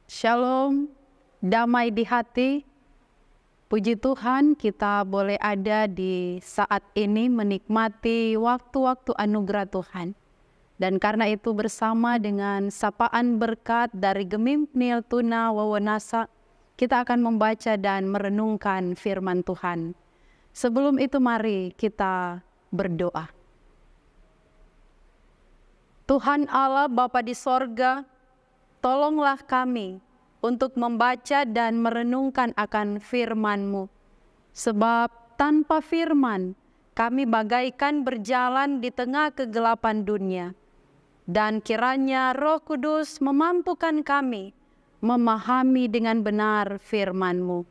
Shalom, damai di hati. Puji Tuhan, kita boleh ada di saat ini menikmati waktu-waktu anugerah Tuhan. Dan karena itu bersama dengan sapaan berkat dari Gemim Pniel Tuna Wawonasa, kita akan membaca dan merenungkan firman Tuhan. Sebelum itu mari kita berdoa. Tuhan Allah Bapa di sorga, tolonglah kami untuk membaca dan merenungkan akan firman-Mu. Sebab tanpa firman, kami bagaikan berjalan di tengah kegelapan dunia. Dan kiranya Roh Kudus memampukan kami memahami dengan benar firman-Mu.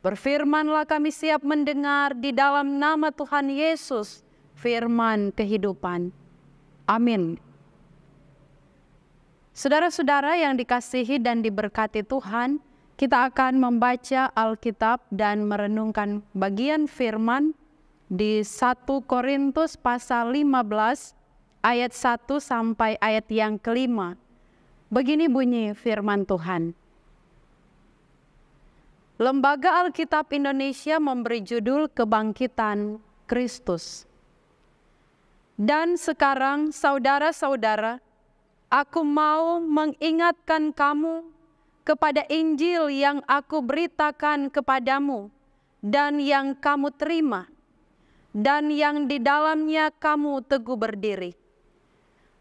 Berfirmanlah kami siap mendengar di dalam nama Tuhan Yesus, firman kehidupan. Amin. Saudara-saudara yang dikasihi dan diberkati Tuhan, kita akan membaca Alkitab dan merenungkan bagian firman di 1 Korintus pasal 15 ayat 1 sampai ayat yang kelima. Begini bunyi firman Tuhan. Lembaga Alkitab Indonesia memberi judul Kebangkitan Kristus. Dan sekarang saudara-saudara, aku mau mengingatkan kamu kepada Injil yang aku beritakan kepadamu dan yang kamu terima dan yang di dalamnya kamu teguh berdiri.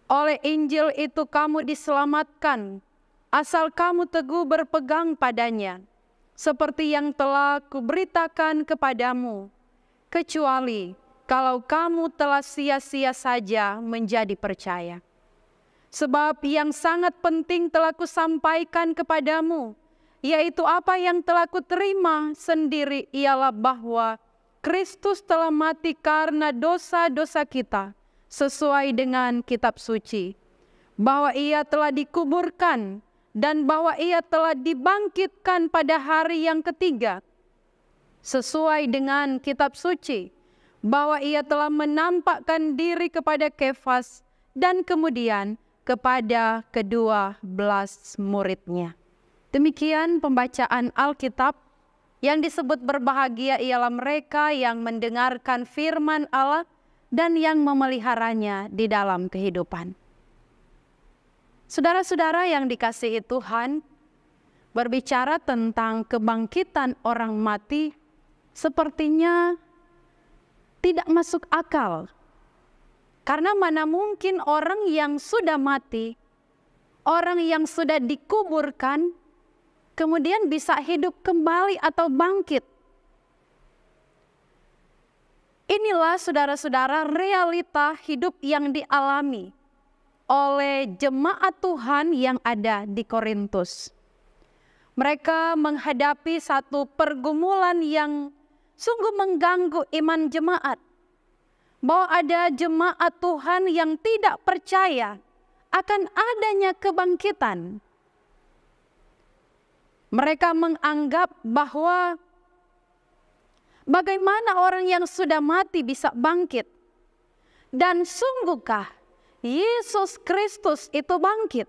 Oleh Injil itu kamu diselamatkan, asal kamu teguh berpegang padanya, seperti yang telah kuberitakan kepadamu, kecuali kalau kamu telah sia-sia saja menjadi percaya. Sebab yang sangat penting telah kusampaikan kepadamu, yaitu apa yang telah kuterima sendiri ialah bahwa Kristus telah mati karena dosa-dosa kita, sesuai dengan kitab suci, bahwa ia telah dikuburkan, dan bahwa ia telah dibangkitkan pada hari yang ketiga, sesuai dengan kitab suci, bahwa ia telah menampakkan diri kepada Kefas, dan kemudian kepada ke-12 muridnya. Demikian pembacaan Alkitab. Yang disebut berbahagia ialah mereka yang mendengarkan firman Allah dan yang memeliharanya di dalam kehidupan. Saudara-saudara yang dikasihi Tuhan, berbicara tentang kebangkitan orang mati sepertinya tidak masuk akal. Karena mana mungkin orang yang sudah mati, orang yang sudah dikuburkan, kemudian bisa hidup kembali atau bangkit. Inilah saudara-saudara realita hidup yang dialami oleh jemaat Tuhan yang ada di Korintus. Mereka menghadapi satu pergumulan yang sungguh mengganggu iman jemaat. Bahwa ada jemaat Tuhan yang tidak percaya akan adanya kebangkitan. Mereka menganggap bahwa bagaimana orang yang sudah mati bisa bangkit. Dan sungguhkah Yesus Kristus itu bangkit?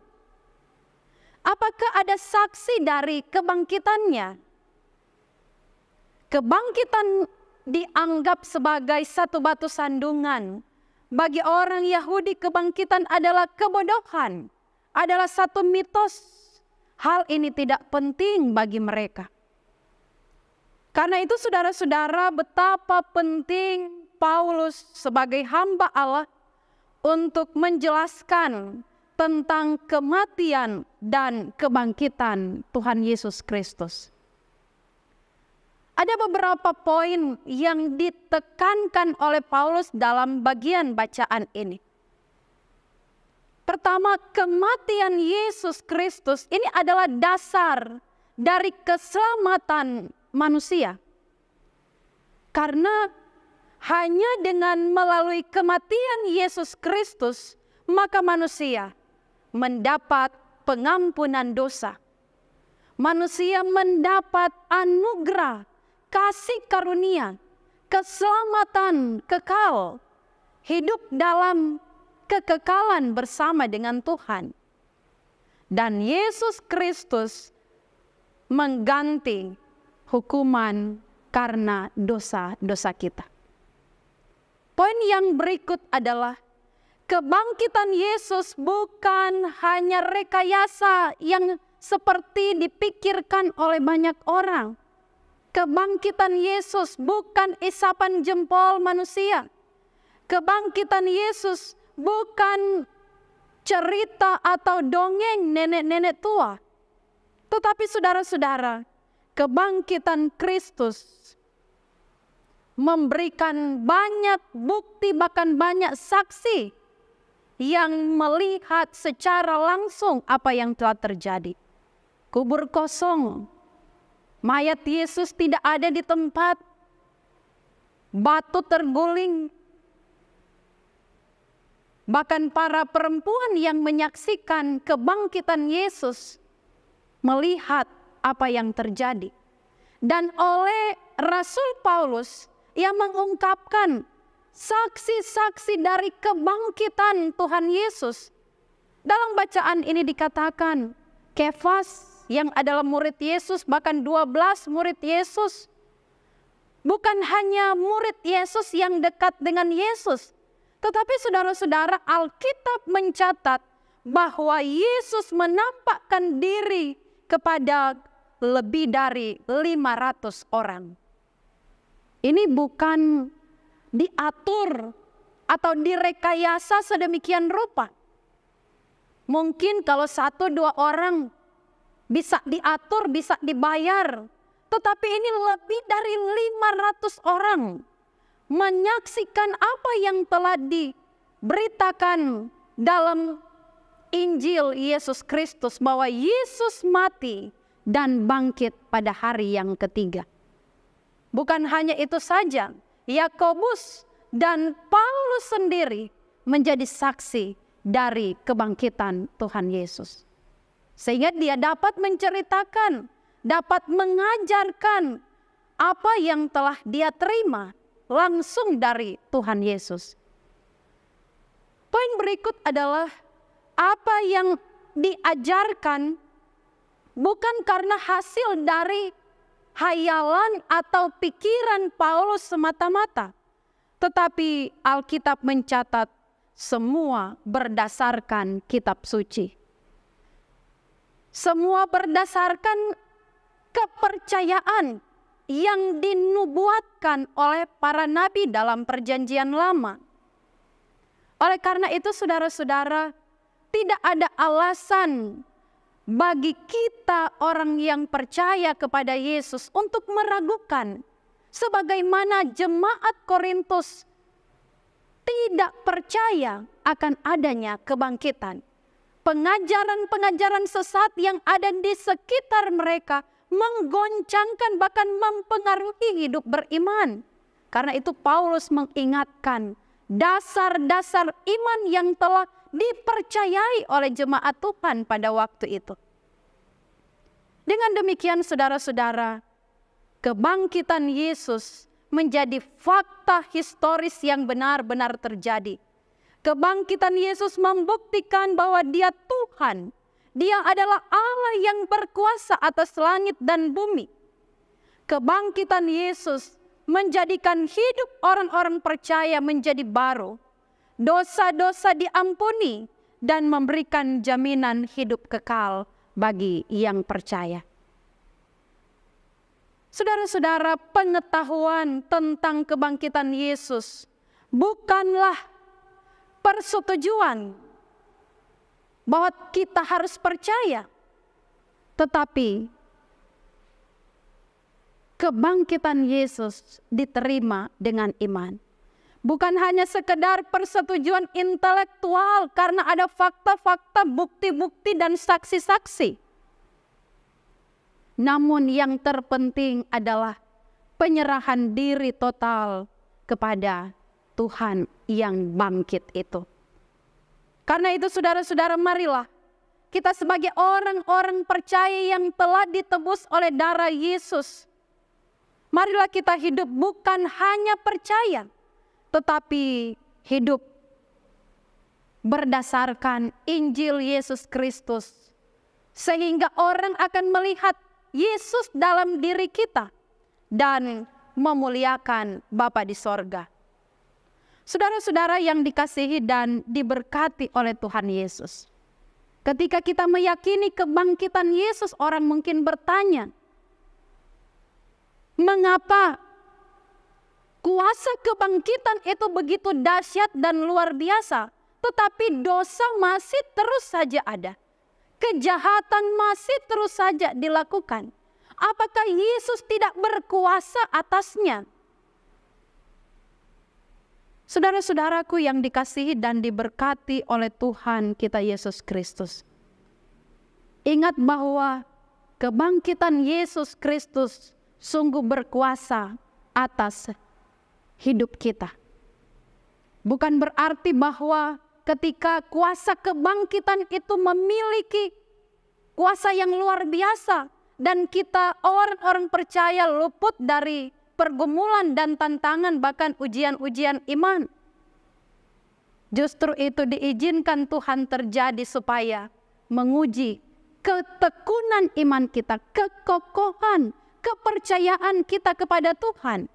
Apakah ada saksi dari kebangkitannya? Kebangkitan dianggap sebagai satu batu sandungan. Bagi orang Yahudi, kebangkitan adalah kebodohan, adalah satu mitos. Hal ini tidak penting bagi mereka. Karena itu saudara-saudara, betapa penting Paulus sebagai hamba Allah untuk menjelaskan tentang kematian dan kebangkitan Tuhan Yesus Kristus. Ada beberapa poin yang ditekankan oleh Paulus dalam bagian bacaan ini. Pertama, kematian Yesus Kristus ini adalah dasar dari keselamatan manusia. Karena hanya dengan melalui kematian Yesus Kristus, maka manusia mendapat pengampunan dosa. Manusia mendapat anugerah, kasih karunia, keselamatan kekal, hidup dalam kekekalan bersama dengan Tuhan. Dan Yesus Kristus mengganti hukuman karena dosa-dosa kita. Poin yang berikut adalah kebangkitan Yesus bukan hanya rekayasa yang seperti dipikirkan oleh banyak orang. Kebangkitan Yesus bukan isapan jempol manusia. Kebangkitan Yesus bukan cerita atau dongeng nenek-nenek tua. Tetapi saudara-saudara, kebangkitan Kristus memberikan banyak bukti, bahkan banyak saksi yang melihat secara langsung apa yang telah terjadi. Kubur kosong, mayat Yesus tidak ada di tempat, batu terguling. Bahkan para perempuan yang menyaksikan kebangkitan Yesus melihat apa yang terjadi. Dan oleh Rasul Paulus yang mengungkapkan saksi-saksi dari kebangkitan Tuhan Yesus. Dalam bacaan ini dikatakan, Kefas yang adalah murid Yesus, bahkan 12 murid Yesus, bukan hanya murid Yesus yang dekat dengan Yesus, tetapi saudara-saudara, Alkitab mencatat bahwa Yesus menampakkan diri kepada lebih dari 500 orang. Ini bukan diatur atau direkayasa sedemikian rupa. Mungkin kalau 1-2 orang bisa diatur, bisa dibayar. Tetapi ini lebih dari 500 orang menyaksikan apa yang telah diberitakan dalam Injil Yesus Kristus, bahwa Yesus mati dan bangkit pada hari yang ketiga. Bukan hanya itu saja, Yakobus dan Paulus sendiri menjadi saksi dari kebangkitan Tuhan Yesus. Sehingga dia dapat menceritakan, dapat mengajarkan apa yang telah dia terima langsung dari Tuhan Yesus. Poin berikut adalah apa yang diajarkan bukan karena hasil dari hayalan atau pikiran Paulus semata-mata, tetapi Alkitab mencatat semua berdasarkan kitab suci. Semua berdasarkan kepercayaan yang dinubuatkan oleh para nabi dalam perjanjian lama. Oleh karena itu saudara-saudara, tidak ada alasan bagi kita orang yang percaya kepada Yesus untuk meragukan, sebagaimana jemaat Korintus tidak percaya akan adanya kebangkitan. Pengajaran-pengajaran sesat yang ada di sekitar mereka menggoncangkan, bahkan mempengaruhi hidup beriman. Karena itu Paulus mengingatkan dasar-dasar iman yang telah dipercayai oleh jemaat Tuhan pada waktu itu. Dengan demikian saudara-saudara, kebangkitan Yesus menjadi fakta historis yang benar-benar terjadi. Kebangkitan Yesus membuktikan bahwa Dia Tuhan. Dia adalah Allah yang berkuasa atas langit dan bumi. Kebangkitan Yesus menjadikan hidup orang-orang percaya menjadi baru. Dosa-dosa diampuni dan memberikan jaminan hidup kekal bagi yang percaya. Saudara-saudara, pengetahuan tentang kebangkitan Yesus bukanlah persetujuan bahwa kita harus percaya, tetapi kebangkitan Yesus diterima dengan iman. Bukan hanya sekedar persetujuan intelektual karena ada fakta-fakta, bukti-bukti dan saksi-saksi. Namun yang terpenting adalah penyerahan diri total kepada Tuhan yang bangkit itu. Karena itu saudara-saudara, marilah kita sebagai orang-orang percaya yang telah ditebus oleh darah Yesus, marilah kita hidup bukan hanya percaya, tetapi hidup berdasarkan Injil Yesus Kristus. Sehingga orang akan melihat Yesus dalam diri kita dan memuliakan Bapa di sorga. Saudara-saudara yang dikasihi dan diberkati oleh Tuhan Yesus, ketika kita meyakini kebangkitan Yesus, orang mungkin bertanya, mengapa kuasa kebangkitan itu begitu dahsyat dan luar biasa, tetapi dosa masih terus saja ada. Kejahatan masih terus saja dilakukan. Apakah Yesus tidak berkuasa atasnya? Saudara-saudaraku yang dikasihi dan diberkati oleh Tuhan kita Yesus Kristus, ingat bahwa kebangkitan Yesus Kristus sungguh berkuasa atas hidup kita. Bukan berarti bahwa ketika kuasa kebangkitan itu memiliki kuasa yang luar biasa dan kita orang-orang percaya luput dari pergumulan dan tantangan, bahkan ujian-ujian iman. Justru itu diizinkan Tuhan terjadi supaya menguji ketekunan iman kita, kekokohan, kepercayaan kita kepada Tuhan.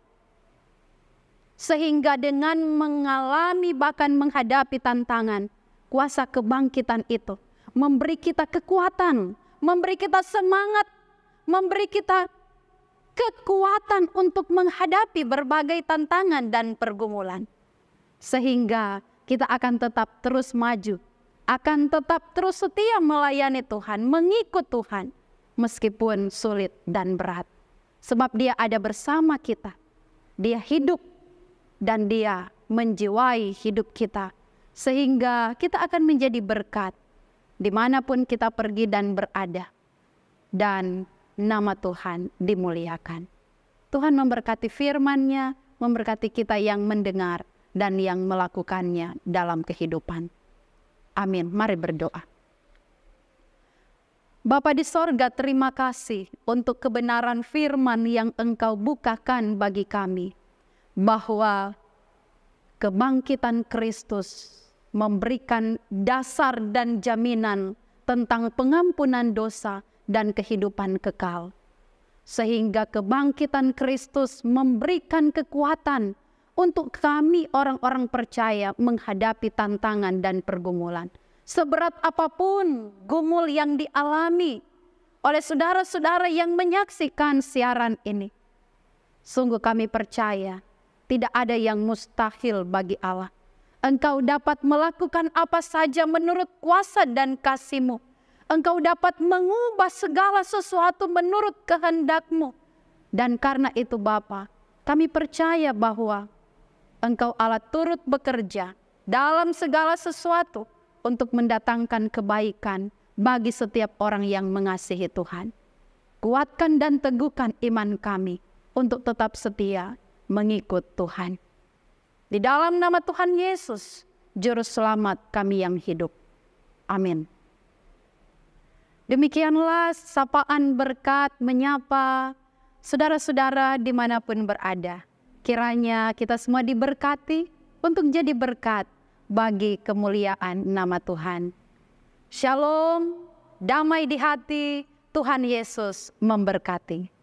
Sehingga dengan mengalami bahkan menghadapi tantangan, kuasa kebangkitan itu memberi kita kekuatan, memberi kita semangat, memberi kita kekuatan untuk menghadapi berbagai tantangan dan pergumulan. Sehingga kita akan tetap terus maju, akan tetap terus setia melayani Tuhan, mengikut Tuhan, meskipun sulit dan berat. Sebab Dia ada bersama kita, Dia hidup dan Dia menjiwai hidup kita. Sehingga kita akan menjadi berkat dimanapun kita pergi dan berada. Dan nama Tuhan dimuliakan. Tuhan memberkati firman-Nya, memberkati kita yang mendengar dan yang melakukannya dalam kehidupan. Amin. Mari berdoa. Bapa di sorga, terima kasih untuk kebenaran firman yang Engkau bukakan bagi kami, bahwa kebangkitan Kristus memberikan dasar dan jaminan tentang pengampunan dosa dan kehidupan kekal. Sehingga kebangkitan Kristus memberikan kekuatan untuk kami orang-orang percaya menghadapi tantangan dan pergumulan. Seberat apapun gumul yang dialami oleh saudara-saudara yang menyaksikan siaran ini, sungguh kami percaya tidak ada yang mustahil bagi Allah. Engkau dapat melakukan apa saja menurut kuasa dan kasih-Mu. Engkau dapat mengubah segala sesuatu menurut kehendak-Mu. Dan karena itu Bapa, kami percaya bahwa Engkau Allah turut bekerja dalam segala sesuatu untuk mendatangkan kebaikan bagi setiap orang yang mengasihi Tuhan. Kuatkan dan teguhkan iman kami untuk tetap setia mengikut Tuhan. Di dalam nama Tuhan Yesus, Juru Selamat kami yang hidup. Amin. Demikianlah sapaan berkat menyapa saudara-saudara dimanapun berada. Kiranya kita semua diberkati untuk jadi berkat bagi kemuliaan nama Tuhan. Shalom, damai di hati, Tuhan Yesus memberkati.